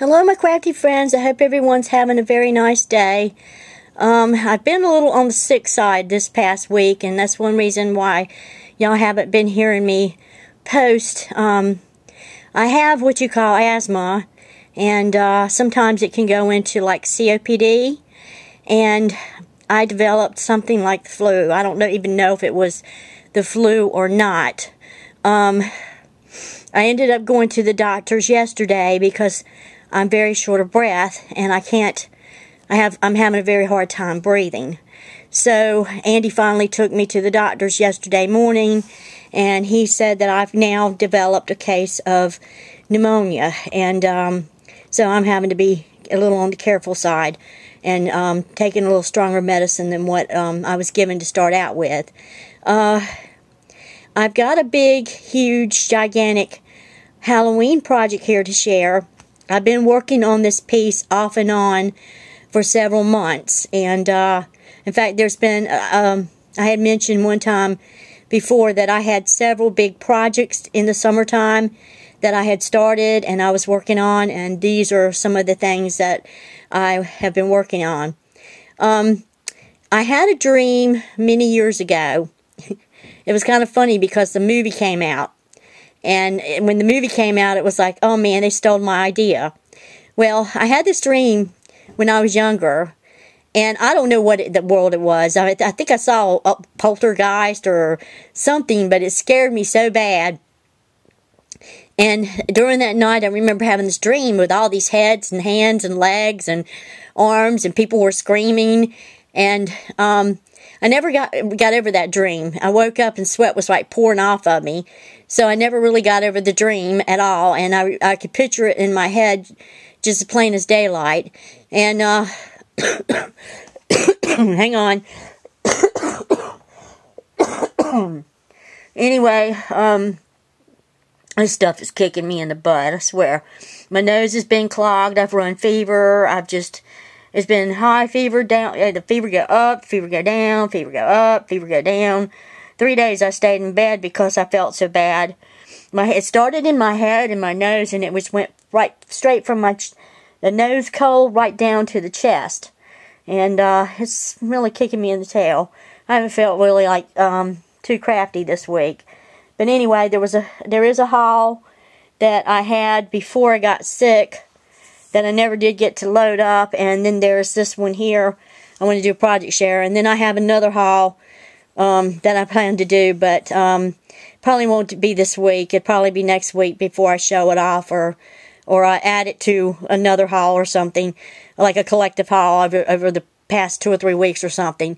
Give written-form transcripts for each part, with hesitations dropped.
Hello my crafty friends, I hope everyone's having a very nice day. I've been a little on the sick side this past week, and that's one reason why y'all haven't been hearing me post. I have what you call asthma, and sometimes it can go into like COPD, and I developed something like the flu. I don't even know if it was the flu or not. I ended up going to the doctors yesterday because I'm very short of breath, and I'm having a very hard time breathing. So Andy finally took me to the doctors yesterday morning, and he said that I've now developed a case of pneumonia, and so I'm having to be a little on the careful side and taking a little stronger medicine than what I was given to start out with. I've got a big, huge, gigantic Halloween project here to share. I've been working on this piece off and on for several months, and in fact there's been I had mentioned one time before that I had several big projects in the summertime that I had started and I was working on, and these are some of the things that I have been working on. I had a dream many years ago. It was kind of funny because the movie came out. And when the movie came out, it was like, oh man, they stole my idea. Well, I had this dream when I was younger, and I don't know what the world it was. I think I saw a poltergeist or something, but it scared me so bad. And during that night, I remember having this dream with all these heads and hands and legs and arms, and people were screaming. And I never got over that dream. I woke up and sweat was like pouring off of me. So I never really got over the dream at all, and I could picture it in my head just as plain as daylight. And hang on. Anyway, this stuff is kicking me in the butt, I swear. My nose has been clogged, I've run fever, it's been high fever, down, the fever go up, fever go down, fever go up, fever go down. 3 days I stayed in bed because I felt so bad. It started in my head and my nose, and it went right straight from the nose cold right down to the chest. And it's really kicking me in the tail. I haven't felt really like too crafty this week. But anyway, there is a haul that I had before I got sick that I never did get to load up, and then there's this one here. I want to do a project share, and then I have another haul that I plan to do, but probably won't be this week. It'll probably be next week before I show it off, or I add it to another haul or something, like a collective haul over the past 2 or 3 weeks or something.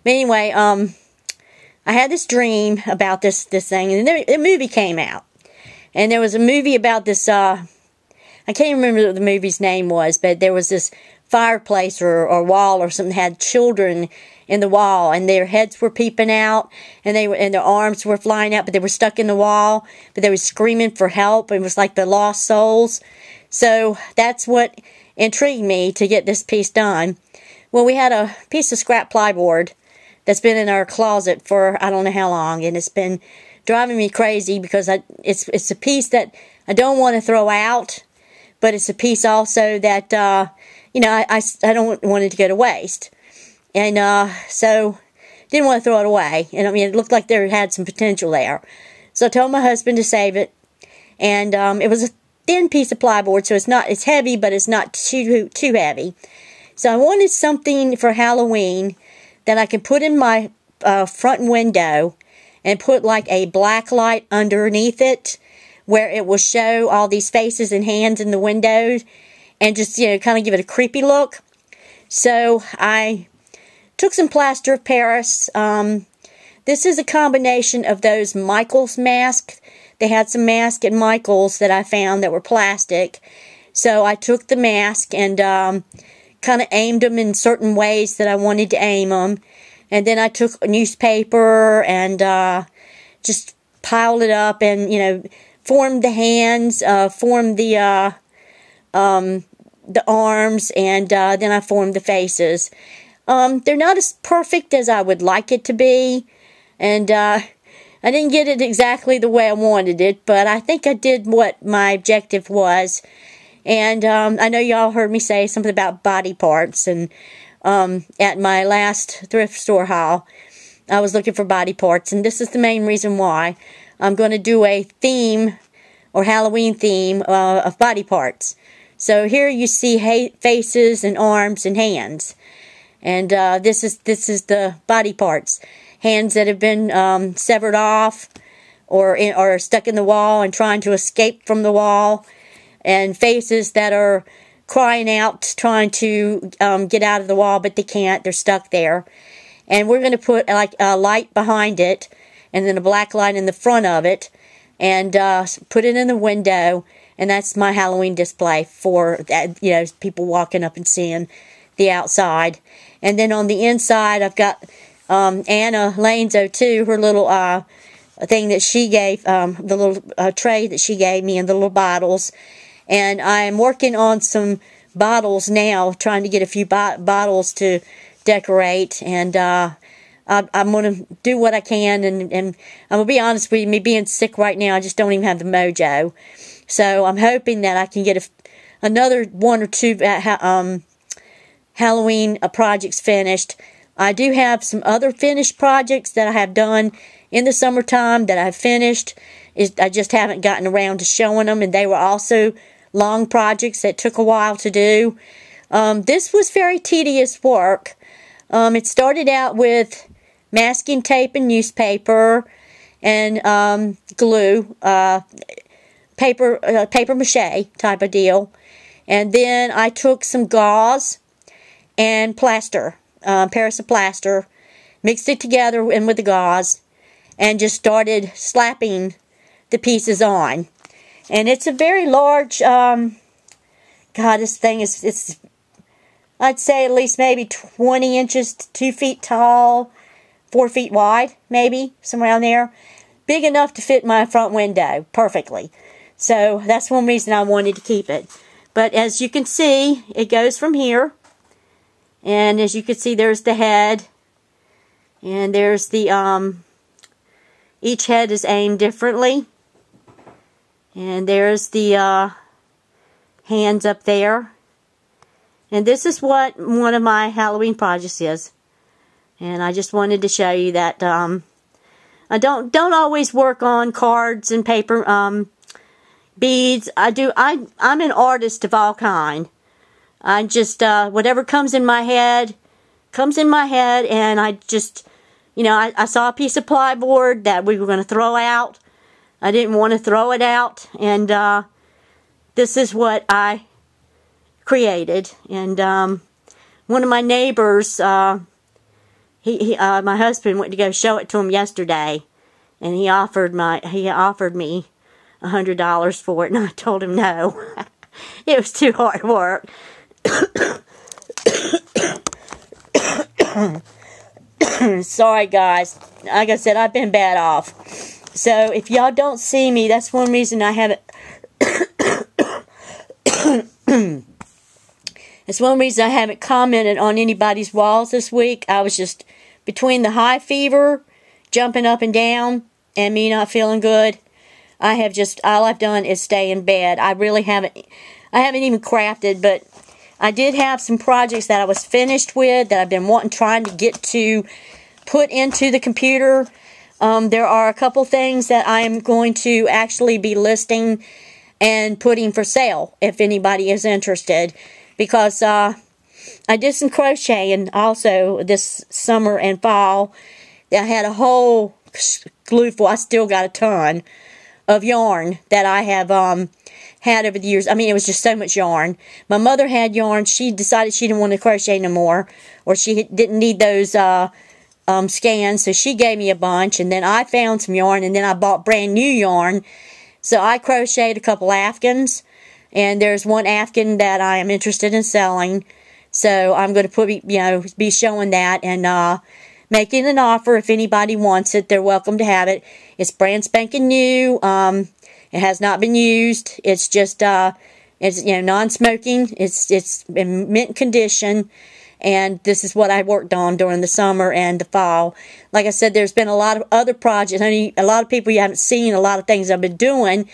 But anyway, I had this dream about this thing, and a movie came out, and there was a movie about this. I can't remember what the movie's name was, but there was this fireplace or wall or something that had children in the wall, and their heads were peeping out, and their arms were flying out, but they were stuck in the wall, but they were screaming for help. It was like the lost souls. So that's what intrigued me to get this piece done. Well, we had a piece of scrap plywood that's been in our closet for I don't know how long, and it's been driving me crazy because it's a piece that I don't want to throw out, but it's a piece also that I don't want it to go to waste. And so didn't want to throw it away. And I mean, it looked like there had some potential there. So I told my husband to save it. And it was a thin piece of plywood, so it's heavy, but it's not too heavy. So I wanted something for Halloween that I can put in my front window and put like a black light underneath it, where it will show all these faces and hands in the windows, and just, kind of give it a creepy look. So I took some plaster of Paris. This is a combination of those Michaels masks. They had some masks at Michaels that I found that were plastic. So I took the mask and kind of aimed them in certain ways that I wanted to aim them. And then I took and just piled it up and, formed the hands, formed the arms, and then I formed the faces. They're not as perfect as I would like it to be, and I didn't get it exactly the way I wanted it, but I think I did what my objective was. And I know y'all heard me say something about body parts. And at my last thrift store haul, I was looking for body parts. And this is the main reason why. I'm going to do a theme or Halloween theme of body parts. So here you see faces and arms and hands. And this is the body parts. Hands that have been severed off or stuck in the wall and trying to escape from the wall. And faces that are crying out, trying to get out of the wall, but they can't. They're stuck there. And we're going to put like a light behind it and then a black light in the front of it and put it in the window. And that's my Halloween display for, people walking up and seeing the outside. And then on the inside, I've got Anna Lane's O2, her little thing that she gave, the little tray that she gave me and the little bottles. And I'm working on some bottles now, trying to get a few bottles to decorate. And I'm going to do what I can. And I'm going to be honest with you, me being sick right now, I just don't even have the mojo. So I'm hoping that I can get another one or two Halloween projects finished. I do have some other finished projects that I have done in the summertime that I've finished. I just haven't gotten around to showing them, and they were also long projects that took a while to do. This was very tedious work. It started out with masking tape and newspaper and glue, paper mache type of deal. And then I took some gauze and plaster, Paris of plaster, mixed it together and with the gauze, and just started slapping the pieces on. And it's a very large, this thing it's I'd say at least maybe 20 inches, 2 feet tall, 4 feet wide, maybe, somewhere around there. Big enough to fit my front window perfectly. So that's one reason I wanted to keep it. But as you can see, it goes from here. And as you can see, there's the head. And there's the, each head is aimed differently. And there's the hands up there. And this is what one of my Halloween projects is. And I just wanted to show you that I don't always work on cards and paper beads. I'm an artist of all kind. I just whatever comes in my head and I just I saw a piece of plywood that we were going to throw out. I didn't want to throw it out, and this is what I created. And one of my neighbors, my husband went to go show it to him yesterday, and he offered me $100 for it, and I told him no. It was too hard work. Sorry guys, like I said, I've been bad off. So if y'all don't see me, that's one reason I haven't it's one reason I haven't commented on anybody's walls this week. I was just between the high fever, jumping up and down, and me not feeling good. All I've done is stay in bed. I haven't even crafted, but I did have some projects that I was finished with that I've been trying to get to put into the computer. There are a couple things that I am going to actually be listing and putting for sale if anybody is interested. Because I did some crocheting also this summer and fall. I had a whole glue full. I still got a ton of yarn that I have had over the years. I mean, it was just so much yarn. My mother had yarn. She decided she didn't want to crochet no more, or she didn't need those scans, so she gave me a bunch. And then I found some yarn, and then I bought brand new yarn. So I crocheted a couple afghans, and there's one afghan that I am interested in selling. So I'm going to be showing that and making an offer. If anybody wants it, they're welcome to have it. It's brand spanking new. It has not been used. It's just it's non-smoking. It's in mint condition. And this is what I worked on during the summer and the fall. Like I said, there's been a lot of other projects. A lot of people you haven't seen a lot of things I've been doing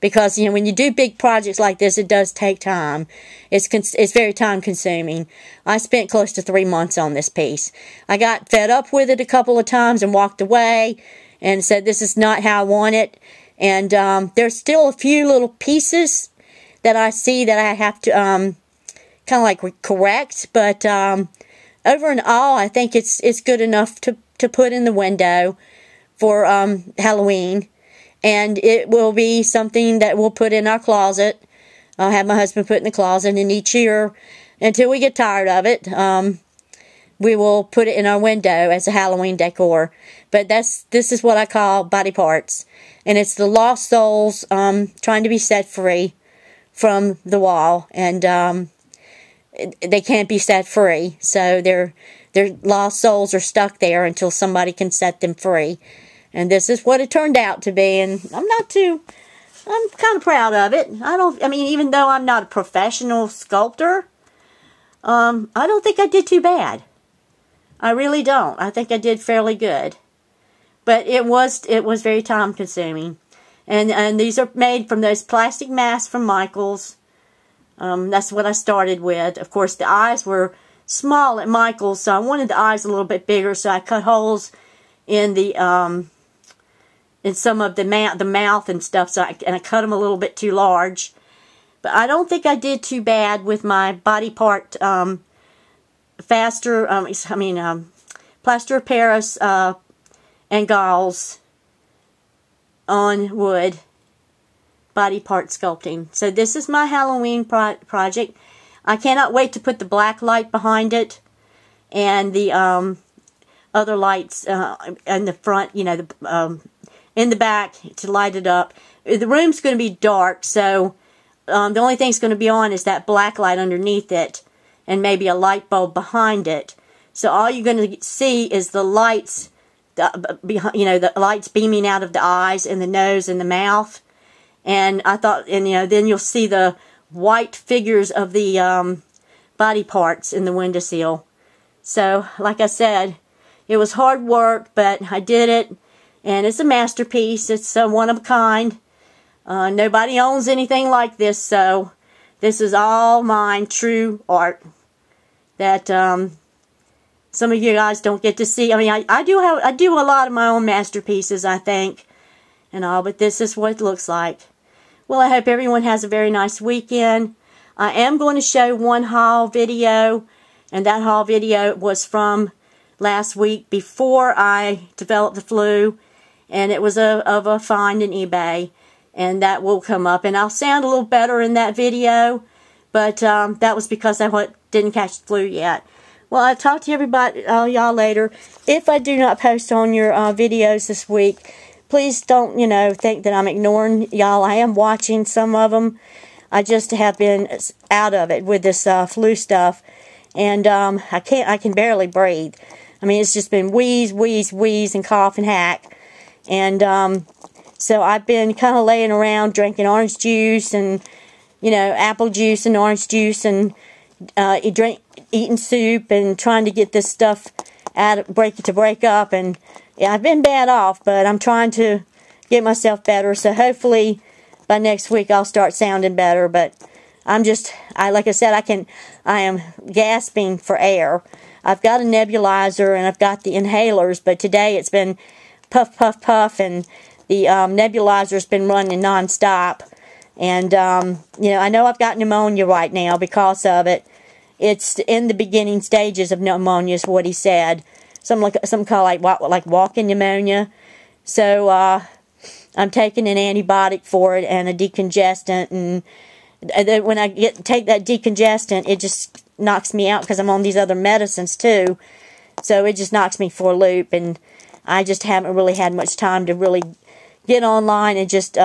because, you know, when you do big projects like this, it does take time. It's very time consuming. I spent close to 3 months on this piece. I got fed up with it a couple of times and walked away and said, this is not how I want it. And there's still a few little pieces that I see that I have to kind of like correct, but over and all, I think it's good enough to put in the window for Halloween. And it will be something that we'll put in our closet. I'll have my husband put in the closet, and each year, until we get tired of it, we will put it in our window as a Halloween decor. But this is what I call body parts. And it's the lost souls trying to be set free from the wall. And they can't be set free. So their lost souls are stuck there until somebody can set them free. And this is what it turned out to be, and I'm kind of proud of it. I mean, even though I'm not a professional sculptor, I don't think I did too bad. I really don't. I think I did fairly good. But it was very time consuming. And these are made from those plastic masks from Michael's. That's what I started with. Of course, the eyes were small at Michael's, so I wanted the eyes a little bit bigger, so I cut holes in the in some of the mouth and stuff, so I cut them a little bit too large. But I don't think I did too bad with my body part Plaster of Paris and Gauze on wood body part sculpting. So this is my Halloween project. I cannot wait to put the black light behind it and the other lights in the front, you know, in the back to light it up. The room's going to be dark, so the only thing that's going to be on is that black light underneath it and maybe a light bulb behind it. So all you're going to see is the lights, the lights beaming out of the eyes and the nose and the mouth. And I thought, and you know, then you'll see the white figures of the body parts in the windowsill. So, like I said, it was hard work, but I did it, and it's a masterpiece. It's one of a kind. Nobody owns anything like this, so this is all mine, true art that some of you guys don't get to see. I mean, I do a lot of my own masterpieces, I think, and all, but this is what it looks like. Well, I hope everyone has a very nice weekend. I am going to show one haul video, and that haul video was from last week before I developed the flu, and it was of a find in eBay, and that will come up, and I'll sound a little better in that video, but that was because I didn't catch the flu yet. Well, I'll talk to everybody, y'all later. If I do not post on your videos this week, please don't, think that I'm ignoring y'all. I am watching some of them. I just have been out of it with this flu stuff, and I can barely breathe. I mean, it's just been wheeze, wheeze, wheeze, and cough and hack. And so I've been kind of laying around drinking orange juice and, apple juice and orange juice and eating soup and trying to get this stuff break up. And yeah, I've been bad off, but I'm trying to get myself better. So hopefully by next week I'll start sounding better. But like I said, I am gasping for air. I've got a nebulizer and I've got the inhalers, but today it's been puff, puff, puff, and the nebulizer's been running nonstop. And, I know I've got pneumonia right now because of it. It's in the beginning stages of pneumonia is what he said. Some call like walking pneumonia. So, I'm taking an antibiotic for it and a decongestant, and then when I take that decongestant, it just knocks me out because I'm on these other medicines too. So it just knocks me for a loop, and I just haven't really had much time to really get online and just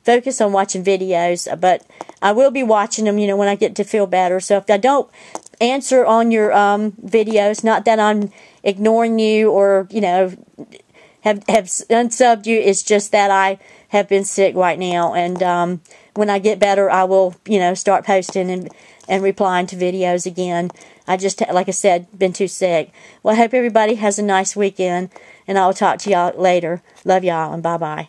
focus on watching videos. But I will be watching them, when I get to feel better. So if I don't answer on your videos, not that I'm ignoring you or, have unsubbed you, it's just that I have been sick right now. And when I get better, I will, start posting and replying to videos again. I just, like I said, been too sick. Well, I hope everybody has a nice weekend, and I'll talk to y'all later. Love y'all, and bye-bye.